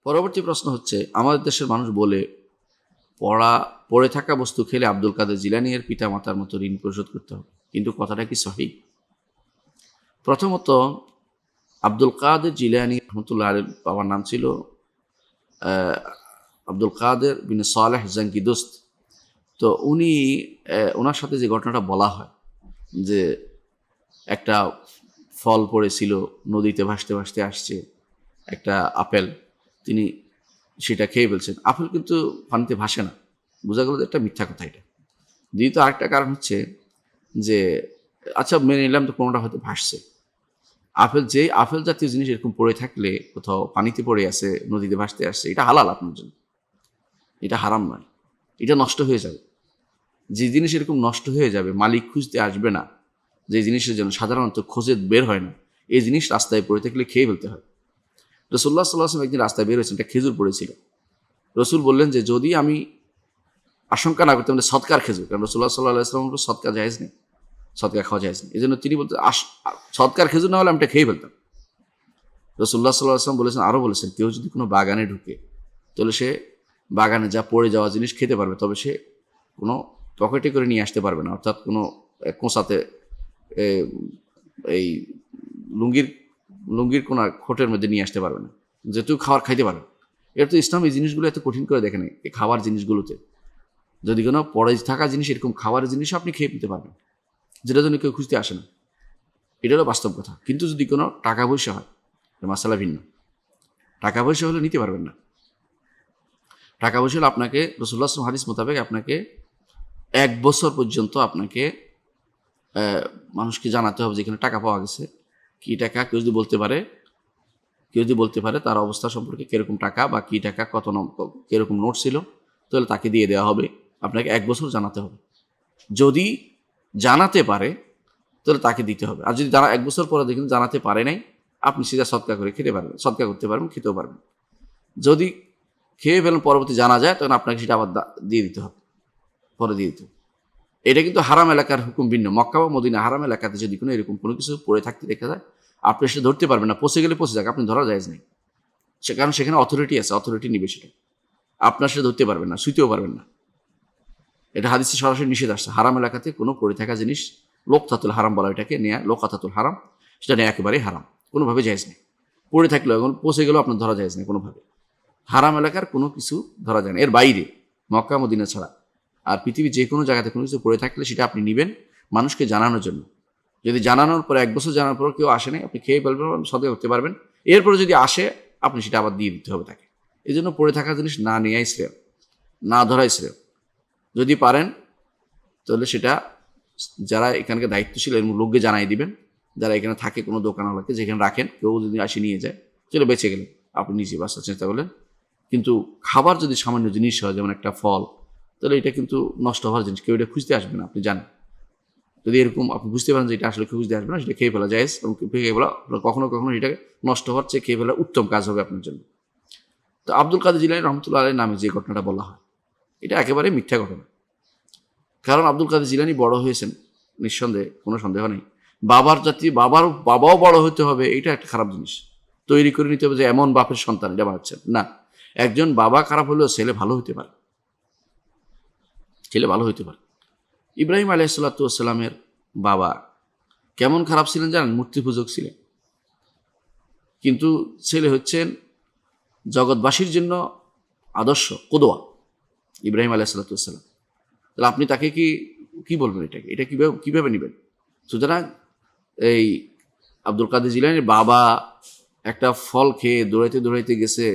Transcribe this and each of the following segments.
পরবর্তী প্রশ্ন হচ্ছে, আমাদের দেশের মানুষ বলে পড়ে থাকা বস্তু খেলে আব্দুল কাদের জিলানী এর পিতা মাতার মতো ঋণ পরিশোধ করতে হবে, কিন্তু কথাটা কি সহিহ? প্রথমত, আব্দুল কাদের জিলানী রহমতুল্লাহ আলাইহির বাবার নাম ছিল আব্দুল কাদের বিন সালেহ জাঙ্কি দোস্ত। তো উনি ওনার সাথে যে ঘটনাটা বলা হয় যে একটা ফল পড়েছিল, নদীতে ভাসতে ভাসতে আসছে একটা আপেল, তিনি সেটা খেয়ে ফেলছেন। আপেল কিন্তু পানিতে ভাসে না, বোঝা গেল একটা মিথ্যা কথা। এটা দ্বিতীয়ত আরেকটা কারণ হচ্ছে যে, আচ্ছা মেনে নিলাম তো কোনোটা হয়তো ভাসছে, আপেল জাতীয় জিনিস এরকম পড়ে থাকলে, কোথাও পানিতে পড়ে আছে, নদীতে ভাসতে আসছে, এটা হালাল আপনার জন্য, এটা হারাম নয়, এটা নষ্ট হয়ে যাবে। যে জিনিস এরকম নষ্ট হয়ে যাবে, মালিক খুঁজতে আসবে না, যে জিনিসের জন্য সাধারণত খোঁজে বের হয় না, এই জিনিস রাস্তায় পড়ে থাকলে খেয়ে ফেলতে হয়। রাসূলুল্লাহ সাল্লাল্লাহু আলাইহি ওয়াসাল্লাম একদিন রাস্তায় বের হয়েছেন, একটা খেজুর পড়েছিল। রসুল বললেন যে যদি আমি আশঙ্কা না করতাম সৎকার খেজুর, কারণ রাসূলুল্লাহ সাল্লাল্লাহু আলাইহি ওয়াসাল্লাম সৎকার জায়েজ নেই, সৎকার খাওয়া জায়েজ নেই, এই জন্য তিনি বলতেন সৎকার খেজুর না হলে আমি এটা খেয়ে ফেলতাম। রাসূলুল্লাহ সাল্লাল্লাহু আলাইহি ওয়াসাল্লাম বলেছেন, আরও বলেছেন, কেউ যদি কোনো বাগানে ঢুকে, তাহলে সে বাগানে যা পড়ে যাওয়া জিনিস খেতে পারবে, তবে সে কোনো পকেটে করে নিয়ে আসতে পারবে না, অর্থাৎ কোনো কোঁচাতে এই লুঙ্গির কোনা খোটের মধ্যে নিয়ে আসতে পারবে না, যেহেতু খাবার খাইতে পারবে। এটা তো ইসলাম এই জিনিসগুলো এত কঠিন করে দেখে নেই। এই খাবার জিনিসগুলোতে যদি কোনো পড়ে থাকা জিনিস, এরকম খাবারের জিনিস আপনি খেয়ে নিতে পারবেন, যেটা জন্য কেউ খুঁজতে আসে না, এটা হলো বাস্তব কথা। কিন্তু যদি কোনো টাকা পয়সা হয়, মাসালা ভিন্ন। টাকা পয়সা হলে নিতে পারবেন না। টাকা পয়সা হলে আপনাকে রাসূলুল্লাহ সাল্লাল্লাহু আলাইহি ওয়াসাল্লাম হাদিস মোতাবেক আপনাকে 1 বছর পর্যন্ত আপনাকে মানুষকে জানাতে হবে যেখানে টাকা পাওয়া গেছে, কি টাকা। কেউ যদি বলতে পারে তার অবস্থা সম্পর্কে, কিরকম টাকা বা কি টাকা, কত কিরকম নোট ছিল, তাহলে তাকে দিয়ে দেওয়া হবে। আপনাকে 1 বছর জানাতে হবে। যদি জানাতে পারে তাহলে তাকে দিতে হবে। আর যদি 1 বছর পরে দেখেন জানাতে পারে নাই, আপনি সেটা সদকা করে খেতে পারবেন, সদকা করতে পারবেন, খেতেও পারবেন। যদি খেয়ে ফেলেন পরবর্তী জানা যায়, তখন আপনাকে সেটা আবার দিয়ে দিতে হবে, পরে দিয়ে দিতে হবে। এটা কিন্তু হারাম এলাকার হুকুম ভিন্ন। মক্কা বা মদিনা হারাম এলাকাতে যদি কোনো এরকম কোনো কিছু পড়ে থাকতে দেখা যায়, আপনি সেটা ধরতে পারবেন না। পচে গেলে পচে যাক, আপনি ধরা জায়েজ নেই, কারণ সেখানে অথরিটি আছে, অথরিটি নিবে সেটা। আপনার সেটা ধরতে পারবেন না, শুইতেও পারবেন না। এটা হাদিসে সরাসরি নিষেধ আসছে। হারাম এলাকাতে কোনো পড়ে থাকা জিনিস, লোকতাতুল হারাম বলা এটাকে, নেয়া লোকাতাতুল হারাম, সেটা নেওয়া একেবারেই হারাম, কোনোভাবে জায়েজ নেই। পড়ে থাকলেও এখন পচে গেলেও আপনার ধরা জায়েজ নেই কোনোভাবে। হারাম এলাকার কোনো কিছু ধরা যায় না, এর বাইরে মক্কা মদিনা ছাড়া। আর পৃথিবীর যে কোনো জায়গাতে কোনো কিছু পড়ে থাকলে সেটা আপনি নেবেন মানুষকে জানানোর জন্য। যদি জানানোর পর 1 বছর জানার পর কেউ আসে নাই, আপনি খেয়ে ফেলবেন, সদকা করতে পারবেন। এরপরে যদি আসে, আপনি সেটা আবার দিয়ে দিতে হবে তাকে। এই জন্য পড়ে থাকা জিনিস না নেওয়াই শ্রেয়, না ধরাই শ্রেয়। যদি পারেন তাহলে সেটা যারা এখানকার দায়িত্বশীল এর লোককে জানাই দিবেন, যারা এখানে থাকে, কোনো দোকানওয়ালাকে, যেখানে রাখেন, কেউ যদি আসে নিয়ে যায়, চলে বেঁচে গেলেন, আপনি নিজে বাঁচার চেষ্টা করলেন। কিন্তু খাবার যদি সামান্য জিনিস হয়, যেমন একটা ফল, তাহলে এটা কিন্তু নষ্ট হওয়ার জিনিস, কেউ এটা খুঁজতে আসবে না, আপনি জানেন। যদি এরকম আপনি বুঝতে পারেন যে এটা আসলে খুঁজতে আসবে না, সেটা খেয়ে ফেলা জায়েজ, এবং খেয়ে ফেলা কখনো কখনো এটাকে নষ্ট হওয়ার চেয়ে খেয়ে ফেলা উত্তম কাজ হবে আপনার জন্য। তো আব্দুল কাদের জিলানী রহমতুল্লাহ আলাইহির নামে যে ঘটনাটা বলা হয়, এটা একেবারে মিথ্যা ঘটনা। কারণ আব্দুল কাদের জিলানী বড় হয়েছেন, নিঃসন্দেহে, কোনো সন্দেহ নেই। বাবাও বড় হতে হবে, এটা একটা খারাপ জিনিস তৈরি করে নিতে হবে যে এমন বাপের সন্তান, এটা ভাবছেন না। একজন বাবা খারাপ হলেও ছেলে ভালো হতে পারে, ছেলে ভালো হতে পারে। ইব্রাহিম আলাইহিসসালাতু ওয়াসসালামের বাবা কেমন খারাপ ছিলেন জানেন? মূর্তি পূজক ছিলেন। কিন্তু ছেলে হচ্ছেন জগৎবাসীর জন্য আদর্শ, কুদওয়া, ইব্রাহিম আলাইহিসসালাতু ওয়াসসালাম। তাহলে আপনি তাকে কি বলবেন? এটা কিভাবে নেবেন? সুতরাং এই আব্দুল কাদের জিলানীর বাবা একটা ফল খেয়ে দৌড়াইতে গেছে,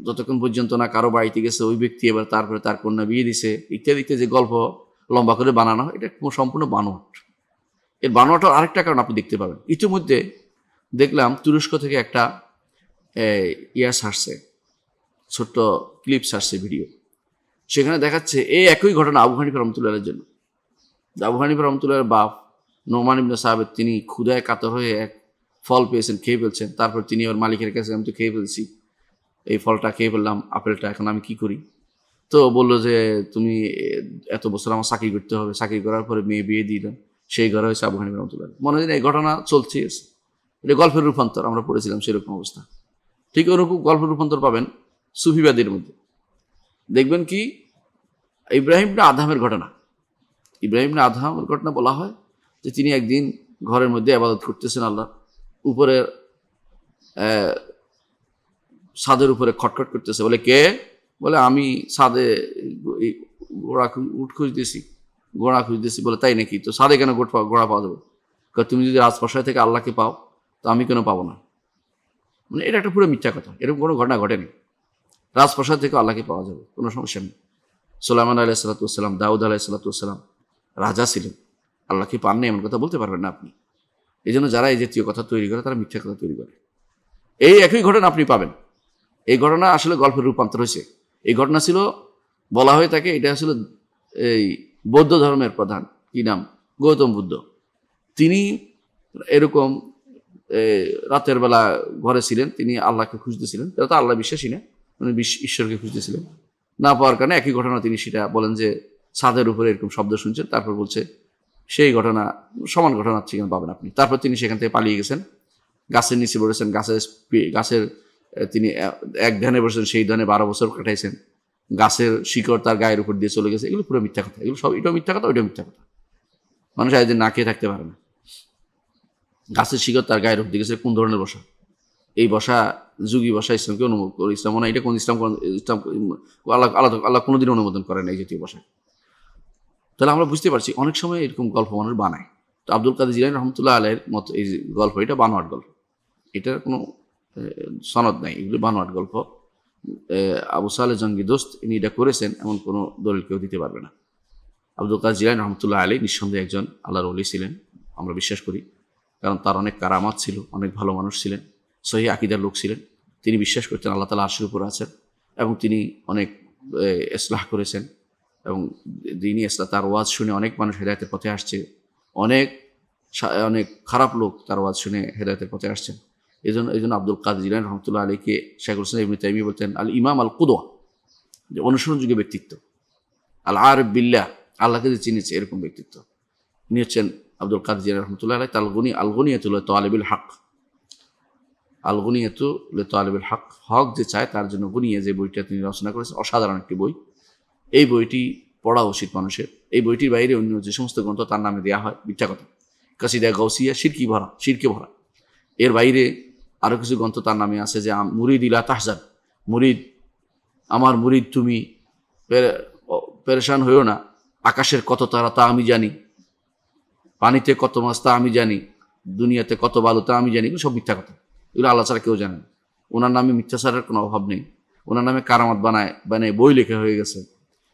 যতক্ষণ পর্যন্ত না কারো বাড়িতে গেছে ওই ব্যক্তি এবার তারপরে তার কন্যা বিয়ে দিছে, ইত্যাদি যে গল্প লম্বা করে বানানো হয়, এটা সম্পূর্ণ বানোয়াট। এর বানোয়াটার আরেকটা কারণ আপনি দেখতে পাবেন। ইতিমধ্যে দেখলাম তুরস্ক থেকে একটা ছাড়ছে, ছোট্ট ক্লিপ ছাড়ছে, ভিডিও। সেখানে দেখাচ্ছে এই একই ঘটনা আবু হানিফা রহমতুল্লাহের জন্য। আবু হানিফা রহমতুল্লাহের বাপ নোমান ইবনে সাবিত, তিনি ক্ষুধায় কাতর হয়ে এক ফল পেয়েছেন, খেয়ে ফেলছেন। তারপর তিনি ওর মালিকের কাছে, আমি তো খেয়ে ফেলছি, এই ফলটা খেয়ে ফেললাম, আপেলটা, এখন আমি কি করি? তো বললো যে তুমি এত বছর আমার চাকরি করতে হবে, চাকরি করার পরে মেয়ে বিয়ে দিলেন, সেই ঘরে হয়েছে আবু হানিফা রহমতুল্লাহ। মনে হয় এই ঘটনা চলছে, এটা গল্পের রূপান্তর, আমরা পড়েছিলাম সেরকম অবস্থা। ঠিক ওরকম গল্প রূপান্তর পাবেন সুফিবাদের মধ্যে। দেখবেন কি ইব্রাহিম ইবনে আদহামের ঘটনা, ইব্রাহিম ইবনে আদহামের ঘটনা বলা হয় যে তিনি একদিন ঘরের মধ্যে ইবাদত করতেছেন আল্লাহ, উপরে ছাদের উপরে খটখট করতেছে, বলে কে? বলে আমি ছাদে উঠ খুঁজতেছি, গোড়া খুঁজতেছি। বলে তাই নাকি? তো ছাদে কেন গোড়া পাওয়া যাবে? তুমি যদি রাজপ্রাসাদ থেকে আল্লাহকে পাও তো আমি কেন পাবো না? মানে এটা একটা পুরো মিথ্যা কথা, এরকম কোনো ঘটনা ঘটেনি। রাজপ্রাসাদ থেকে আল্লাহকে পাওয়া যাবে, কোনো সমস্যা নেই। সুলাইমান আলাইহিসসালাম, দাউদ আলাইহিসসালাম রাজা ছিলেন, আল্লাহকে পাননি এমন কথা বলতে পারবেন না আপনি। এই জন্য যারা এই জাতীয় কথা তৈরি করে তারা মিথ্যা কথা তৈরি করে। এই একই ঘটনা আপনি পাবেন। এই ঘটনা আসলে গল্পের রূপান্তর হয়েছে। এই ঘটনা ছিল, বলা হয়ে থাকে এটা ছিল এই বৌদ্ধ ধর্মের প্রধান, কি নাম, গৌতম বুদ্ধ। তিনি এরকম রাতের বেলা ঘরে ছিলেন, তিনি আল্লাহকে খুঁজতেছিলেন। তারা তো আল্লাহ বিশ্বাসী না, মানে ঈশ্বরকে খুঁজতেছিলেন। না পাওয়ার কারণে একই ঘটনা তিনি সেটা বলেন যে ছাদের উপরে এরকম শব্দ শুনছেন। তারপর বলছে সেই ঘটনা, সমান ঘটনা সেখানে পাবেন আপনি। তারপর তিনি সেখান থেকে পালিয়ে গেছেন, গাছের নিচে বসেছেন, গাছের তিনি এক ধ্যানে বসেছেন, সেই ধ্যানে 12 বছর কাটাইছেন। গাছের শিকড় তার গায়ের উপর দিয়ে চলে গেছে। এগুলো পুরো মিথ্যা কথা, এগুলো সব এটাও মিথ্যা কথা, ওইটাও মিথ্যা কথা। মানুষ একদিন না খেয়ে থাকতে পারে না। গাছের শিকড় তার গায়ের উপর দিয়ে গেছে, কোন ধরনের বসা? এই বসা যুগী বসা ইসলামকে অনুমোদন করে, ইসলাম না, এটা কোন ইসলাম আল্লাহ আল্লাহ কোনোদিন অনুমোদন করে না এই জাতীয় বসা। তাহলে আমরা বুঝতে পারছি অনেক সময় এরকম গল্প মানুষ বানায়। তো আব্দুল কাদের জিলানী রহমতুল্লাহ আলাইহির মতো এই গল্প, এটা বানোয়াট গল্প, এটার কোনো সনদ নাই, এগুলো বানোয়াট গল্প। আবু সালেহ জঙ্গি দোস্ত ইনি এটা করেছেন এমন কোনো দলিল কেউ দিতে পারবে না। আব্দুল কাদের জিলানী রহমতুল্লাহ আলাইহি নিঃসন্দেহে একজন আল্লাহর ওলি ছিলেন, আমরা বিশ্বাস করি। কারণ তার অনেক কারামাত ছিল, অনেক ভালো মানুষ ছিলেন, সহি আকীদার লোক ছিলেন। তিনি বিশ্বাস করতেন আল্লাহ তাআলা আরশের উপর আছেন, এবং তিনি অনেক ইসলাহ করেছেন, এবং দিনই ইসলাম, তার ওয়াজ শুনে অনেক মানুষ হেদায়েতের পথে আসছে। অনেক অনেক খারাপ লোক তার ওয়াজ শুনে হেদায়েতের পথে আসছেন। এই জন্য আব্দুল কাদের জিলানী রহমতুল্লাহ আলাইহিকে শাইখুল ইসলাম ইবনে তাইমিয়া বলতেন আল ইমাম আল কুদওয়া, যে অনুসরণযোগ্য ব্যক্তিত্ব। আল আরিফ বিল্লাহ, আল্লাহকে যে চিনেছে এরকম ব্যক্তিত্ব। ইনি হচ্ছেন আব্দুল কাদের জিলানী রহমতুল্লাহ আলাইহি। আল গুনিয়াতু লিতালিবিল হক, আল গুনিয়াতু লিতালিবিল হক, হক যে চায় তার জন্য গুনিয়া, যে বইটা তিনি রচনা করেছেন, অসাধারণ একটি বই। এই বইটি পড়া উচিত মানুষের। এই বইটির বাইরে অন্য যে সমস্ত গ্রন্থ তার নামে দেওয়া হয় মিথ্যা কথা। কাসিদা গাউসিয়া শিরকে ভরা। এর বাইরে আরও কিছু গ্রন্থ তার নামে আছে, যে মুরিদ ইলা তাহজান, মুরিদ, আমার মুরিদ তুমি পেরেশান হইও না, আকাশের কত তারা তা আমি জানি, পানিতে কত মাছ তা আমি জানি, দুনিয়াতে কত বালু তা আমি জানি। এগুলো সব মিথ্যা কথা, এগুলো আল্লাহ ছাড়া কেউ জানে না। ওনার নামে মিথ্যাচারের কোনো অভাব নেই। ওনার নামে কারামাত বানায় বই লেখা হয়ে গেছে।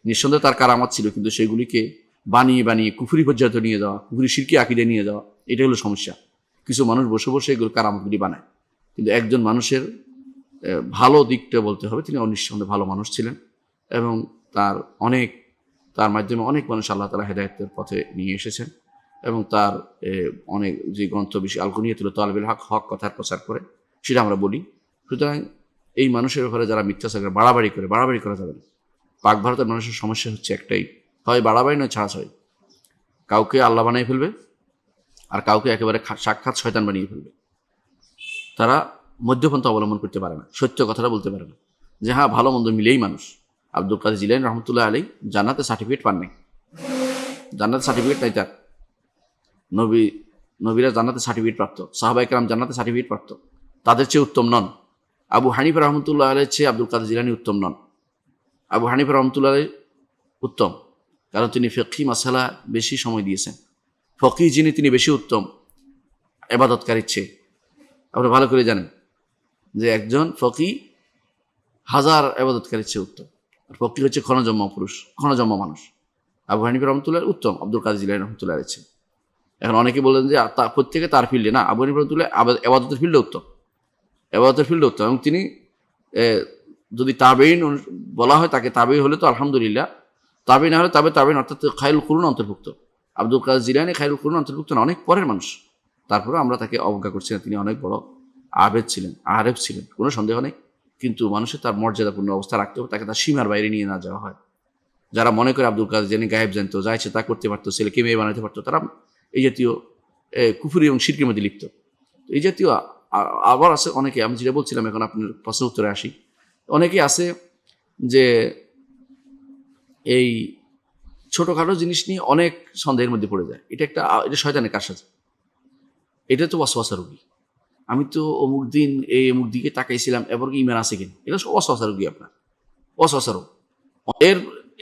নিঃসন্দেহে তার কারামাত ছিল, কিন্তু সেগুলিকে বানিয়ে কুফরি পর্যন্ত নিয়ে যাওয়া, কুফরি শিরকি আকীদা নিয়ে যাওয়া, এটা হলো সমস্যা। কিছু মানুষ বসে বসে এগুলো কারামতগুলি বানায়। কিন্তু একজন মানুষের ভালো দিকটা বলতে হবে, তিনি নিঃসন্দেহে ভালো মানুষ ছিলেন, এবং তার মাধ্যমে অনেক মানুষ আল্লাহ তাআলা হেদায়েতের পথে নিয়ে এসেছেন। এবং তার অনেক যে গ্রন্থ বেশি আল গুনিয়াতুল লিতালিবিল হক, হক কথার প্রচার করে, সেটা আমরা বলি। সুতরাং এই মানুষের ব্যাপারে যারা মিথ্যাচার করে, বাড়াবাড়ি করা যাবে না। পাক ভারতের মানুষের সমস্যা হচ্ছে একটাই, হয় বাড়াবাড়ি নয় ছাড়াছাড়ি। কাউকে আল্লাহ বানিয়ে ফেলবে, আর কাউকে একেবারে সাক্ষাৎ শয়তান বানিয়ে ফেলবে। তারা মধ্যপন্থা অবলম্বন করতে পারে না, সত্য কথাটা বলতে পারে না, যে হ্যাঁ ভালো মন্দ মিলেই মানুষ। আব্দুল কাদের জিলানী রহমতুল্লাহ আলাইহি জান্নাতে সার্টিফিকেট পান নাই, জান্নাতে সার্টিফিকেট নাই তার। নবীরা জান্নাতে সার্টিফিকেট প্রাপ্ত, সাহাবায়ে কেরাম জান্নাতে সার্টিফিকেট প্রাপ্ত, তাদের চেয়ে উত্তম নন। আবু হানিফা রহমতুল্লাহ আলাইহির চেয়ে আব্দুল কাদের জিলানী উত্তম নন। আবু হানিফা রহমতুল্লাহ আলাইহি উত্তম, কারণ তিনি ফিকহি মাসালা বেশি সময় দিয়েছেন। ফকিহ যিনি, তিনি বেশি উত্তম ইবাদতকারীর চেয়ে। আপনি ভালো করে জানেন যে একজন ফকিহ 1000 ইবাদতকারীর চেয়ে উত্তম। আর ফকিহ হচ্ছে ক্ষণজন্ম মানুষ। আবু হানিফা রহমতুল্লাহ উত্তম আব্দুল কাদের জিলানী রহমতুল্লাহ আলাইহির চেয়ে। এখন অনেকে বলেন যে প্রত্যেকে তার ফিল্ডে না, আবু হানিফা রহমতুল্লাহ ইবাদতের ফিল্ডে উত্তম, এবং তিনি যদি তাবেঈন বলা হয় তাকে, তাবেঈ হলে তো আলহামদুলিল্লাহ, তাবেঈ না হলে তাবেঈন অর্থাৎ খায়রুল কুরুন অন্তর্ভুক্ত। আব্দুল কাদের জিলানী খায়রুল কুরুন অন্তর্ভুক্ত না, অনেক পরের মানুষ। তারপরে আমরা তাকে অবজ্ঞা করছি না, তিনি অনেক বড় আবেদ ছিলেন, আরেফ ছিলেন, কোনো সন্দেহ নেই। কিন্তু মানুষের তার মর্যাদাপূর্ণ অবস্থা রাখতে হবে, তাকে তার সীমার বাইরে নিয়ে না যাওয়া হয়। যারা মনে করে আব্দুল কাদের জিলানী গায়েব জানতো, যা ইচ্ছে তা করতে পারতো, ছেলেকে মেয়ে বানাতে পারতো, তারা এই জাতীয় কুফরি এবং শিরকের মধ্যে লিপ্ত। এই জাতীয় আবার আছে অনেকে, আমি যেটা বলছিলাম এখন আপনার প্রশ্ন উত্তরে আসি, অনেকে আছে যে এই ছোটোখাটো জিনিস নিয়ে অনেক সন্দেহের মধ্যে পড়ে যায়। এটা শয়তানের কারসাজি, এটা তো ওয়াসওয়াসা রোগী। আমি তো অমুক দিন এই অমুক দিকে তাকাইছিলাম, এবার কি ইমান আছে কিনা, এটা সব ওয়াসওয়াসা রোগী আপনার, ওয়াসওয়াসা রোগ। এর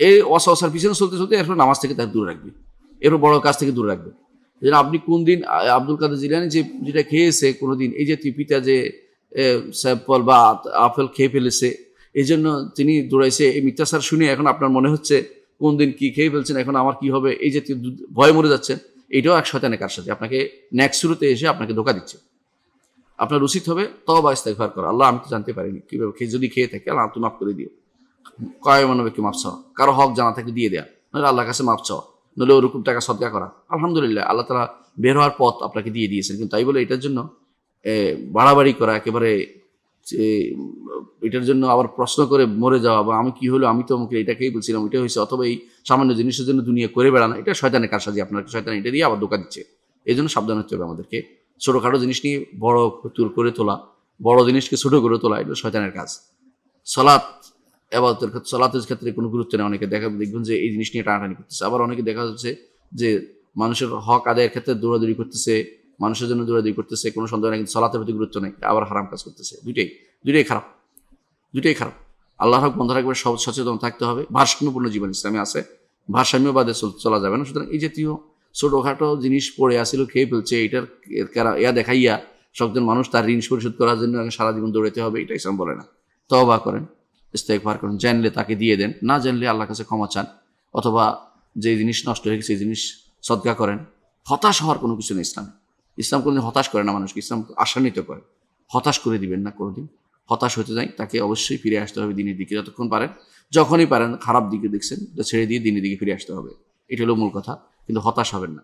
এই ওয়াসওয়াসার পিছনে চলতে চলতে এরপর নামাজ থেকে তাকে দূরে রাখবে, এরপর বড় কাজ থেকে দূরে রাখবে। যেন আপনি কোন দিন আব্দুল কাদের জিলানী যেটা খেয়েছে কোনোদিন, এই যে পিতা যে স্যাম্পল বা আপেল খেয়ে ফেলেছে, এই জন্য তিনি দৌড়াইছে, এই মিথ্যাচার শুনে এখন আপনার মনে হচ্ছে কোন দিন কি খেয়ে ফেলছেন, এখন আমার কি হবে, এই জাতীয় ভয়ে মরে যাচ্ছেন। এইটাও এক শয়তানের কারসাজি, আপনাকে নেক্সট শুরুতে এসে আপনাকে ধোঁকা দিচ্ছে। আপনার উচিত হবে তওবা ইস্তেগফার করা, আল্লাহ আমি তো জানতে পারিনি, কীভাবে যদি খেয়ে থাকে আল্লাহ তুমি মাফ করে দিও, কয় মানবকে মাপ চাওয়া, কারো হক জানা থাকে দিয়ে দেওয়া, নাহলে আল্লাহর কাছে মাপ চাওয়া, নাহলে ওরকম টাকা সদকা করা। আলহামদুলিল্লাহ আল্লাহ তাআলা বের হওয়ার পথ আপনাকে দিয়ে দিয়েছেন, কিন্তু তাই বলে এটার জন্য বাড়াবাড়ি করা, একেবারে এটার জন্য আবার প্রশ্ন করে মরে যাওয়া, বা আমি কি হলো, আমি তো আমাকে এটাকেই বলছিলাম এটা হয়েছে, অথবা এই সামান্য জিনিসের জন্য দুনিয়া করে বেড়ানো, এটা শয়তানের কারসাজি। আপনার শয়তান এটা দিয়ে আবার ধোঁকা দিচ্ছে। এই জন্য সাবধান হতে হবে আমাদেরকে। ছোটোখাটো জিনিস নিয়ে বড় করে তোলা, বড় জিনিসকে ছোটো করে তোলা, এটা শয়তানের কাজ। সালাত এবাদতের ক্ষেত্রে, সালাতের ক্ষেত্রে কোনো গুরুত্ব নেই। অনেকে দেখবেন যে এই জিনিস নিয়ে টানাটানি করতেছে, আবার অনেকে দেখা যাচ্ছে যে মানুষের হক আদায়ের ক্ষেত্রে দৌড়াদৌড়ি করতেছে, মানুষের জন্য দৌড়াদৌড়ি করতেছে, কোনো সন্দেহ নেই, কিন্তু সালাতের প্রতি গুরুত্ব নেই, আবার হারাম কাজ করতেছে। দুইটাই খারাপ। আল্লাহর হক বন্ধ রাখবে, সব সচেতন থাকতে হবে। ভারসাম্যপূর্ণ জীবন ইসলামে আছে, ভারসাম্যবাদে চলা যাবে না। সুতরাং এই জাতীয় ছোটোখাটো জিনিস পড়ে আসিল, খেয়ে ফেলছে, এটার দেখাইয়া সবজন মানুষ তার ঋণ পরিশোধ করার জন্য সারা জীবন দৌড়াতে হবে, এটা ইসলাম বলে না। তওবা করেন, ইস্তেগফার করেন, জানলে তাকে দিয়ে দেন, না জানলে আল্লাহর কাছে ক্ষমা চান, অথবা যে জিনিস নষ্ট হয়ে গেছে সেই জিনিস সদকা করেন। হতাশ হওয়ার কোনো কিছু নেই ইসলামে। ইসলাম কোনোদিন হতাশ করে না মানুষকে, ইসলাম আশান্বিত করে। হতাশ করে দিবেন না কোনোদিন। হতাশ হতে যাই, তাকে অবশ্যই ফিরে আসতে হবে দিনের দিকে, যতক্ষণ পারেন। যখনই পারেন খারাপ দিকে দেখছেন, ছেড়ে দিয়ে দিনের দিকে ফিরে আসতে হবে। এটা হলো মূল কথা, কিন্তু হতাশ হবেন না।